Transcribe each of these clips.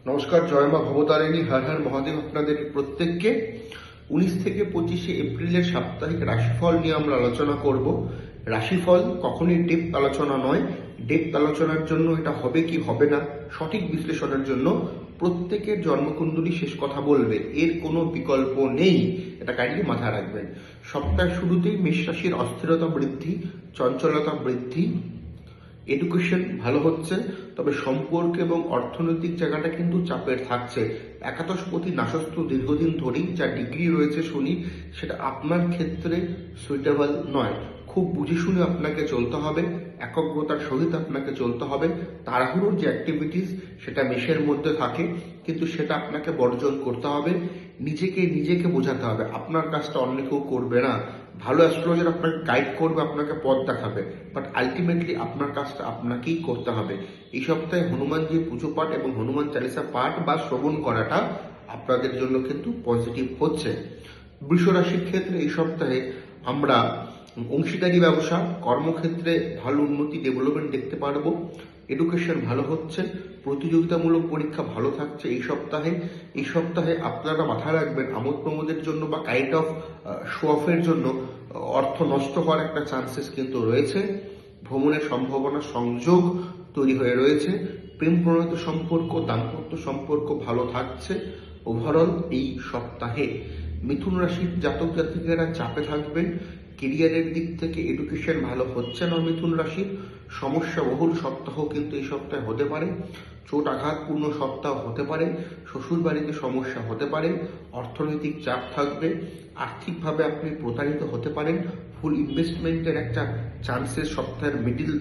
নমস্কার, জয় মা ভবতারিণী, হর হর মহাদেব। আপনাদের প্রত্যেককে 19 থেকে 25 এপ্রিলের সাপ্তাহিক রাশিফল নিয়ে আমরা আলোচনা করব। রাশিফল কখনোই ডেপথ আলোচনা নয়। ডেপথ আলোচনার জন্য এটা হবে কি হবে না, সঠিক বিশ্লেষণের জন্য প্রত্যেকের জন্মকুণ্ডলী শেষ কথা বলবে, এর কোনো বিকল্প নেই। এটা কাইন্ডলি মাথায় রাখবেন। সপ্তাহের শুরুতেই মেষ রাশির অস্থিরতা বৃদ্ধি, চঞ্চলতা বৃদ্ধি, এডুকেশন ভালো হচ্ছে, তবে সম্পর্ক এবং অর্থনৈতিক জায়গাটা কিন্তু চাপের থাকছে। একাদশপতি নাশস্ত্র দীর্ঘদিন ধরেই যা ডিগ্রি রয়েছে শনি, সেটা আপনার ক্ষেত্রে সুইটেবল নয়। খুব বুঝে শুনে আপনাকে চলতে হবে, একগ্রতার সহিত আপনাকে চলতে হবে। তাড়াহুড়োর যে অ্যাক্টিভিটিস সেটা মেষের মধ্যে থাকে, কিন্তু সেটা আপনাকে বর্জন করতে হবে। নিজেকে বোঝাতে হবে আপনার কাজটা অন্য কেউ করবে না। ভালো অ্যাস্ট্রোলজার আপনাকে গাইড করবে, আপনাকে পথ দেখাবে, বাট আলটিমেটলি আপনার কাজটা আপনাকেই করতে হবে। এই সপ্তাহে হনুমানজির পুজো পাঠ এবং হনুমান চালিসা পাঠ বা শ্রবণ করাটা আপনাদের জন্য কিন্তু পজিটিভ হচ্ছে। বৃষ রাশির ক্ষেত্রে এই সপ্তাহে আমরা অংশীদারি ব্যবসা, কর্মক্ষেত্রে ভালো উন্নতি, ডেভেলপমেন্ট দেখতে পারবো। এডুকেশন ভালো হচ্ছে, প্রতিযোগিতামূলক পরীক্ষা ভালো থাকছে এই সপ্তাহে আপনারা মাথায় রাখবেন, আমোদ প্রমোদের জন্য বা কাইন্ড অফ শো অফের জন্য অর্থ নষ্ট হওয়ার একটা চান্সেস কিন্তু রয়েছে। ভ্রমণের সম্ভাবনা, সংযোগ তৈরি হয়ে রয়েছে। প্রেম প্রণীত সম্পর্ক, দাম্পত্য সম্পর্ক ভালো থাকছে ওভারঅল এই সপ্তাহে। মিথুন রাশির জাতক জাতিকেরা চাপে থাকবেন, কেরিয়ারের দিক থেকে এডুকেশন ভালো হচ্ছে না। মিথুন রাশির সমস্যা বহুল সপ্তাহ কিন্তু এই সপ্তাহে হতে পারে। চোট আঘাতপূর্ণ সপ্তাহ হতে পারে, শ্বশুর বাড়িতে সমস্যা হতে পারে, অর্থনৈতিক চাপ থাকবে, আর্থিকভাবে আপনি প্রতারিত হতে পারেন। ফুল ইনভেস্টমেন্টের একটা চান্সেস সপ্তাহের মিডিল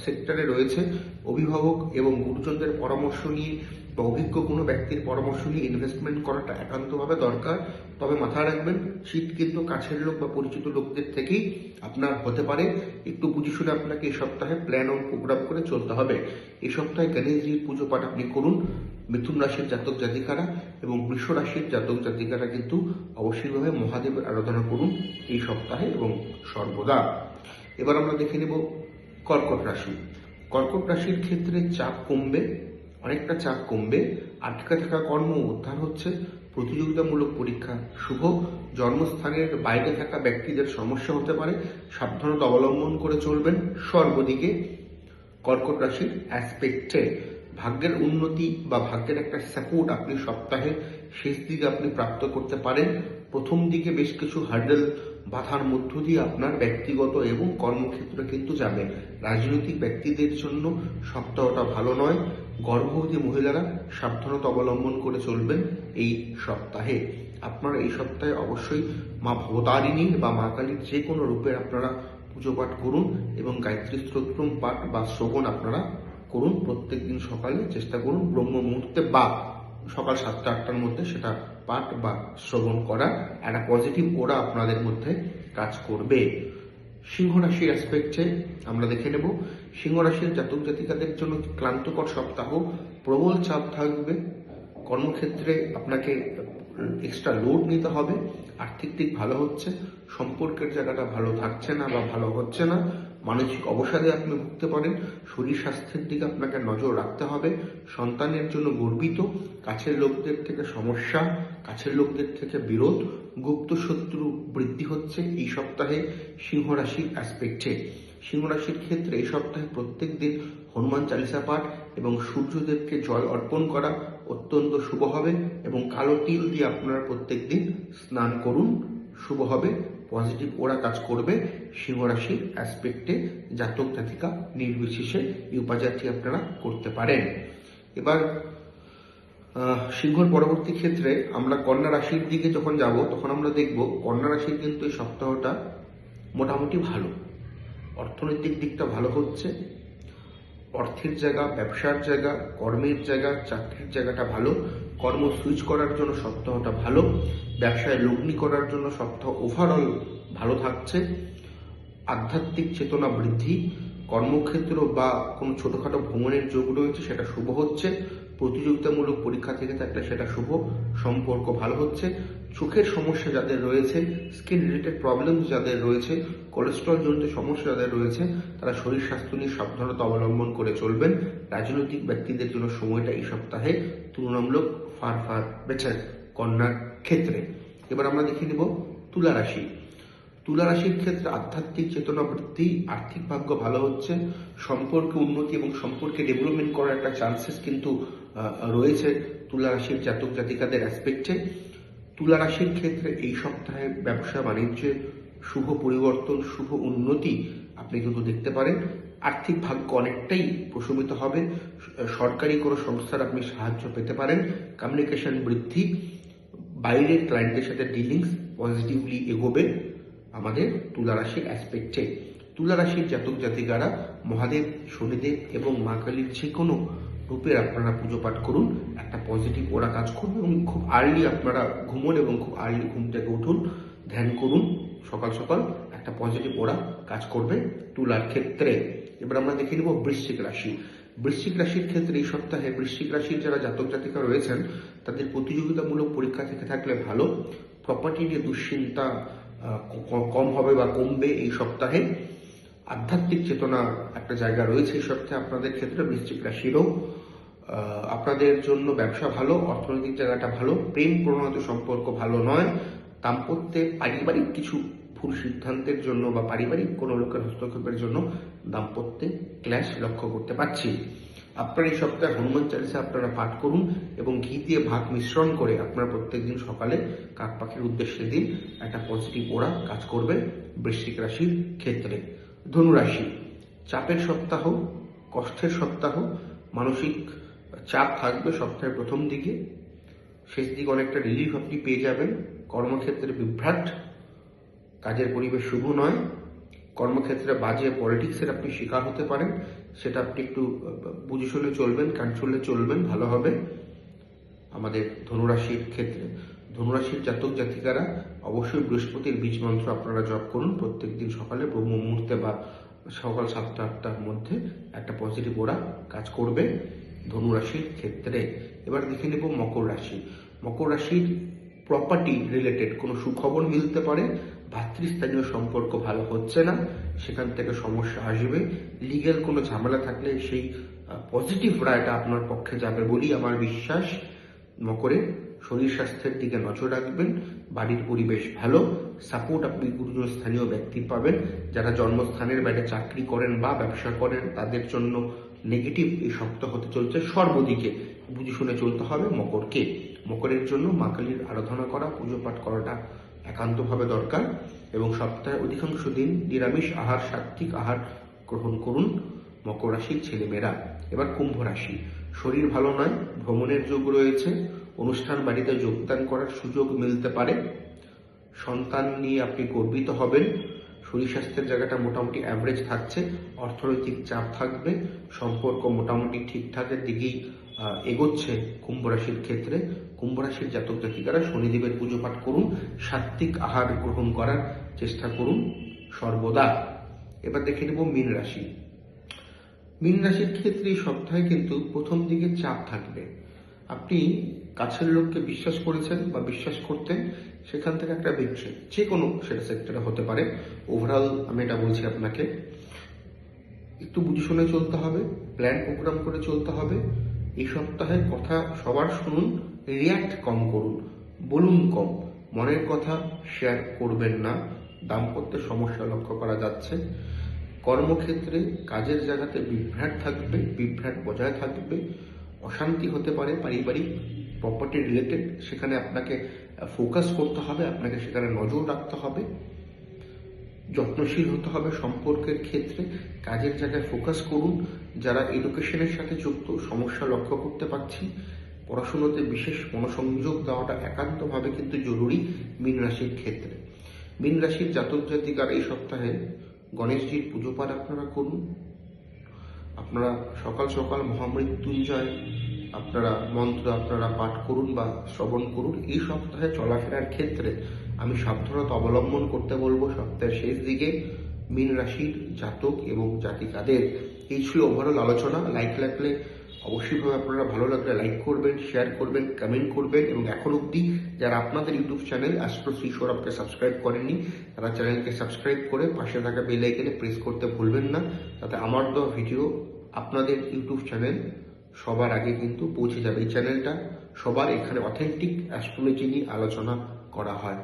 সেক্টরে রয়েছে। অভিভাবক এবং গুরুজনদের পরামর্শ নিয়ে বা অভিজ্ঞ কোনো ব্যক্তির পরামর্শ নিয়ে ইনভেস্টমেন্ট করাটা একান্তভাবে দরকার। তবে মাথায় রাখবেন, শীত কিন্তু কাছের লোক বা পরিচিত লোকদের থেকেই আপনার হতে পারে। একটু বুঝে শুনে আপনাকে এই সপ্তাহে প্ল্যান ও প্রোগ্রাম করে চলতে হবে। এই সপ্তাহে গণেশজির পুজো পাঠ আপনি করুন। মিথুন রাশির জাতক জাতিকারা এবং বৃষ রাশির জাতক জাতিকারা কিন্তু অবশ্যইভাবে মহাদেবের আরাধনা করুন এই সপ্তাহে এবং সর্বদা। এবার আমরা দেখে নেব কর্কট রাশি। কর্কট রাশির ক্ষেত্রে চাপ কমবে, অনেকটা চাপ কমবে। আটকে থাকা কর্ম উদ্ধার হচ্ছে, প্রতিযোগিতামূলক পরীক্ষা শুভ। জন্মস্থানের বাইরে থাকা ব্যক্তিদের সমস্যা হতে পারে, সাবধানতা অবলম্বন করে চলবেন। সর্বদিকে কর্কট রাশির অ্যাসপেক্টে ভাগ্যের উন্নতি বা ভাগ্যের একটা সাপোর্ট আপনি সপ্তাহের শেষ দিকে আপনি প্রাপ্ত করতে পারেন। প্রথম দিকে বেশ কিছু হার্ডেল বাধার মধ্য দিয়ে আপনার ব্যক্তিগত এবং কর্মক্ষেত্রে কিন্তু যাবে। রাজনৈতিক ব্যক্তিদের জন্য সপ্তাহটা ভালো নয়। গর্ভবতী মহিলারা সাবধানতা অবলম্বন করে চলবেন এই সপ্তাহে। আপনারা এই সপ্তাহে অবশ্যই মা ভবতারিণীর বা মা কালীর যে কোনো রূপের আপনারা পুজো পাঠ করুন এবং গায়ত্রী স্তোত্রম পাঠ বা শ্রবণ আপনারা করুন। প্রত্যেকদিন সকালে চেষ্টা করুন ব্রহ্ম মুহূর্তে বা সকাল 7টা-8টার মধ্যে সেটা পাঠ বা শ্রবণ করা। একটা পজিটিভ ওরা আপনাদের মধ্যে কাজ করবে। সিংহ রাশির অ্যাসপেক্টে আমরা দেখে নেব, সিংহ রাশির জাতক জাতিকাদের জন্য ক্লান্তকর সপ্তাহ। প্রবল চাপ থাকবে, কর্মক্ষেত্রে আপনাকে এক্সট্রা লোড নিতে হবে। আর্থিক দিক ভালো হচ্ছে, সম্পর্কের জায়গাটা ভালো থাকছে না বা ভালো হচ্ছে না। মানসিক অবসাদে আপনি ভুগতে পারেন। শরীর স্বাস্থ্যের দিকে আপনাকে নজর রাখতে হবে। সন্তানের জন্য গর্বিত, কাছের লোকদের থেকে সমস্যা, কাছের লোকদের থেকে বিরোধ, গুপ্ত শত্রু বৃদ্ধি হচ্ছে এই সপ্তাহে সিংহ রাশির অ্যাসপেক্টে। সিংহ রাশির ক্ষেত্রে এই সপ্তাহে প্রত্যেক দিন হনুমান চালিসা পাঠ এবং সূর্যদেবকে জল অর্পণ করা অত্যন্ত শুভ হবে। এবং কালো তিল দিয়ে আপনারা প্রত্যেক দিন স্নান করুন, শুভ হবে। পজিটিভ ওরা কাজ করবে সিংহ রাশির অ্যাসপেক্টে। জাতক জাতিকা নির্বিশেষে এই উপাচারটি আপনারা করতে পারেন। এবার সিংহর পরবর্তী ক্ষেত্রে আমরা কন্যা রাশির দিকে যখন যাব, তখন আমরা দেখব কন্যা রাশির কিন্তু এই সপ্তাহটা মোটামুটি ভালো। অর্থনৈতিক দিকটা ভালো হচ্ছে, অর্থের জায়গা, ব্যবসার জায়গা, কর্মের জায়গা, চাকরির জায়গাটা ভালো। কর্ম সুইচ করার জন্য সপ্তাহটা ভালো। ব্যবসায় লগ্নি করার জন্য সপ্তাহ ওভারঅল ভালো থাকছে। আধ্যাত্মিক চেতনা বৃদ্ধি, কর্মক্ষেত্র বা কোনো ছোটোখাটো ভ্রমণের যোগ রয়েছে, সেটা শুভ হচ্ছে। প্রতিযোগিতামূলক পরীক্ষা থেকে থাকলে সেটা শুভ, সম্পর্ক ভালো হচ্ছে। চোখের সমস্যা যাদের রয়েছে, স্কিন রিলেটেড প্রবলেম যাদের রয়েছে, কোলেস্ট্রল জনিত সমস্যা যাদের রয়েছে, তারা শরীর স্বাস্থ্য নিয়ে সাবধানতা অবলম্বন করে চলবেন। রাজনৈতিক ব্যক্তিদের জন্য সময়টা এই সপ্তাহে তুলনামূলক ফার বেটার কন্যার ক্ষেত্রে। এবার আমরা দেখে নিব তুলা রাশি। তুলা রাশির ক্ষেত্রে আধ্যাত্মিক চেতনা বৃদ্ধি, আর্থিক ভাগ্য ভালো হচ্ছে, সম্পর্কে উন্নতি এবং সম্পর্কে ডেভেলপমেন্ট করার একটা চান্সেস কিন্তু রয়েছে তুলা রাশির জাতক জাতিকাদের অ্যাসপেক্টে। তুলা রাশির ক্ষেত্রে এই সপ্তাহে ব্যবসা বাণিজ্যে শুভ পরিবর্তন, শুভ উন্নতি আপনি কিন্তু দেখতে পারেন। আর্থিক ভাগ্য অনেকটাই প্রশমিত হবে, সরকারি কোনো সংস্থার আপনি সাহায্য পেতে পারেন, কমিউনিকেশন বৃদ্ধি, বাইরের ক্লায়েন্টের সাথে ডিলিংস পজিটিভলি এগোবে আমাদের তুলা রাশির অ্যাসপেক্টে। তুলা রাশির জাতক জাতিকারা মহাদেব, শনিদেব এবং মা কালীর যে কোনো রূপের আপনারা পুজো পাঠ করুন, একটা পজিটিভ ওরা কাজ করবে। এবং খুব আর্লি আপনারা ঘুমোন এবং খুব আর্লি ঘুম থেকে উঠুন, ধ্যান করুন সকাল সকাল, একটা পজিটিভ ওরা কাজ করবে তুলার ক্ষেত্রে। এবার আমরা দেখে নিব বৃশ্চিক রাশি। বৃশ্চিক রাশির ক্ষেত্রে এই সপ্তাহে বৃশ্চিক রাশির যারা জাতক জাতিকা রয়েছেন তাদের প্রতিযোগিতামূলক পরীক্ষা থেকে থাকলে ভালো, প্রপার্টি নিয়ে দুশ্চিন্তা কম হবে বা কমবে এই সপ্তাহে। আধ্যাত্মিক চেতনা একটা জায়গা রয়েছে এই সপ্তাহে আপনাদের ক্ষেত্রে বৃশ্চিক রাশিরও। আপনাদের জন্য ব্যবসা ভালো, অর্থনৈতিক জায়গাটা ভালো, প্রেম প্রণোদিত সম্পর্ক ভালো নয়, দাম্পত্যে পারিবারিক কিছু ভুল সিদ্ধান্তের জন্য বা পারিবারিক কোনো লোকের হস্তক্ষেপের জন্য দাম্পত্যে ক্ল্যাশ লক্ষ্য করতে পারছি। আপনারা এই সপ্তাহে হনুমান চালিসা আপনারা পাঠ করুন এবং ঘি দিয়ে ভাত মিশ্রণ করে আপনারা প্রত্যেকদিন সকালে কাক পাখির উদ্দেশ্যে দিন, একটা পজিটিভ ওরা কাজ করবে বৃশ্চিক রাশির ক্ষেত্রে। ধনু রাশি, চাপের সপ্তাহ, কষ্টের সপ্তাহ, মানসিক চাপ থাকবে সপ্তাহের প্রথম দিকে, শেষ দিকে অনেকটা রিলিফ আপনি পেয়ে যাবেন। কর্মক্ষেত্রে বিভ্রাট, কাজের পরিবেশ শুভ নয়, কর্মক্ষেত্রে বাজে পলিটিক্সের আপনি শিকার হতে পারেন, সেটা আপনি একটু বুঝে শুনে চলবেন, কন্ট্রোলে চলবেন, ভালো হবে আমাদের ধনুরাশির ক্ষেত্রে। ধনুরাশির জাতক জাতিকারা অবশ্যই বৃহস্পতির বীজ মন্ত্র আপনারা জপ করুন প্রত্যেকদিন সকালে ব্রহ্ম মুহূর্তে বা সকাল 7টা-8টার মধ্যে, একটা পজিটিভ ওরা কাজ করবে ধনুরাশির ক্ষেত্রে। এবার দেখে নেব মকর রাশি। মকর রাশির প্রপার্টি রিলেটেড কোনো সুখবর মিলতে পারে, ভাতৃস্থানীয় সম্পর্ক ভালো হচ্ছে না, সেখান থেকে সমস্যা আসবে। লিগ্যাল কোনো ঝামেলা থাকলে সেই পজিটিভ রায়টা আপনার পক্ষে যাবে বলেই আমার বিশ্বাস। মকরের শরীর স্বাস্থ্যের দিকে নজর রাখবেন, বাড়ির পরিবেশ ভালো, সাপোর্ট আপনি গুরুজন স্থানীয় ব্যক্তির পাবেন। যারা জন্মস্থানের বাইরে চাকরি করেন বা ব্যবসা করেন তাদের জন্য নেগেটিভ এই সপ্তাহ হতে চলছে, সর্বদিকে বুঝে শুনে চলতে হবে মকরকে। মকরের জন্য মা কালীর আরাধনা করা, পুজো পাঠ করাটা একান্তভাবে দরকার এবং সপ্তাহে অধিকাংশ দিন নিরামিষ আহার, সাত্ত্বিক আহার গ্রহণ করুন মকর রাশির ছেলেমেয়েরা। এবার কুম্ভ রাশি, শরীর ভালো নয়, ভ্রমণের যোগ রয়েছে, অনুষ্ঠান বাড়িতে যোগদান করার সুযোগ মিলতে পারে, সন্তান নিয়ে আপনি গর্বিত হবেন, শরীর স্বাস্থ্যের জায়গাটা মোটামুটি অ্যাভারেজ থাকছে, অর্থনৈতিক চাপ থাকবে, সম্পর্ক মোটামুটি ঠিকঠাকের দিকেই এগোচ্ছে কুম্ভ রাশির ক্ষেত্রে। কুম্ভ রাশির জাতক জাতিকারা শনিদেবের পুজো পাঠ করুন, সাত্ত্বিক আহার গ্রহণ করার চেষ্টা করুন সর্বদা। এবার দেখে নেব মীন রাশি। মীন রাশির ক্ষেত্রে এই সপ্তাহে কিন্তু প্রথম দিকে চাপ থাকবে। আপনি কাছের লোককে বিশ্বাস করেছেন বা বিশ্বাস করতেন, সেখান থেকে একটা বিচ্ছেদ যে কোনো সেটা সেক্টরে হতে পারে। ওভারঅল আমি এটা বলছি আপনাকে একটু বুঝে শুনে চলতে হবে, প্ল্যান প্রোগ্রাম করে চলতে হবে। এই সপ্তাহে কথা সবার শুনুন, রিয়াক্ট কম করুন, বলুন কম, মনের কথা শেয়ার করবেন না, দাম্পত্যের সমস্যা লক্ষ্য করা যাচ্ছে। কর্মক্ষেত্রে কাজের জায়গাতে বিভ্রাট থাকবে, বিভ্রাট বজায় থাকবে, অশান্তি হতে পারে পারিবারিক, প্রপার্টি রিলেটেড, সেখানে আপনাকে ফোকাস করতে হবে, আপনাকে সেখানে নজর রাখতে হবে, যত্নশীল হতে হবে সম্পর্কের ক্ষেত্রে, কাজের জায়গায় ফোকাস করুন। যারা এডুকেশনের সাথে যুক্ত, সমস্যা লক্ষ্য করতে পারছি, পড়াশুনোতে বিশেষ মনোসংযোগ দেওয়াটা একান্তভাবে কিন্তু জরুরি মীন রাশির ক্ষেত্রে। মীন রাশির জাতক জাতিকার এই সপ্তাহে গণেশজির পুজো পাঠ আপনারা করুন, আপনারা সকাল সকাল মহামৃত্যুঞ্জয় আপনারা মন্ত্র আপনারা পাঠ করুন বা শ্রবণ করুন। এই সপ্তাহে চলাফেরার ক্ষেত্রে আমি সাবধানতা অবলম্বন করতে বলবো সপ্তাহের শেষ দিকে মীন রাশির জাতক এবং জাতিকাদের। এই ছিল ওভারঅল আলোচনা। লাইক লাগলে অবশ্যইভাবে আপনারা ভালো লাগলে লাইক করবেন, শেয়ার করবেন, কমেন্ট করবেন, এবং এখন অবধি যারা আপনাদের ইউটিউব চ্যানেল অ্যাস্ট্রো শ্রী সৌরভকে সাবস্ক্রাইব করেননি তারা চ্যানেলকে সাবস্ক্রাইব করে পাশে থাকা বেল আইকনে প্রেস করতে ভুলবেন না, তাতে আমার দেওয়া ভিডিও আপনাদের ইউটিউব চ্যানেল সবার আগে কিন্তু পৌঁছে যাবে। এই চ্যানেলটা সবার, এখানে অথেন্টিক অ্যাস্ট্রোলজি নিয়ে আলোচনা করা হয়।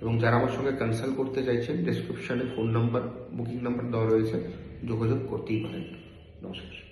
এবং যারা আমার সঙ্গে কনসাল্ট করতে চাইছেন, ডেসক্রিপশনে ফোন নাম্বার, বুকিং নাম্বার দেওয়া রয়েছে, যোগাযোগ করতেই পারেন। নমস্কার।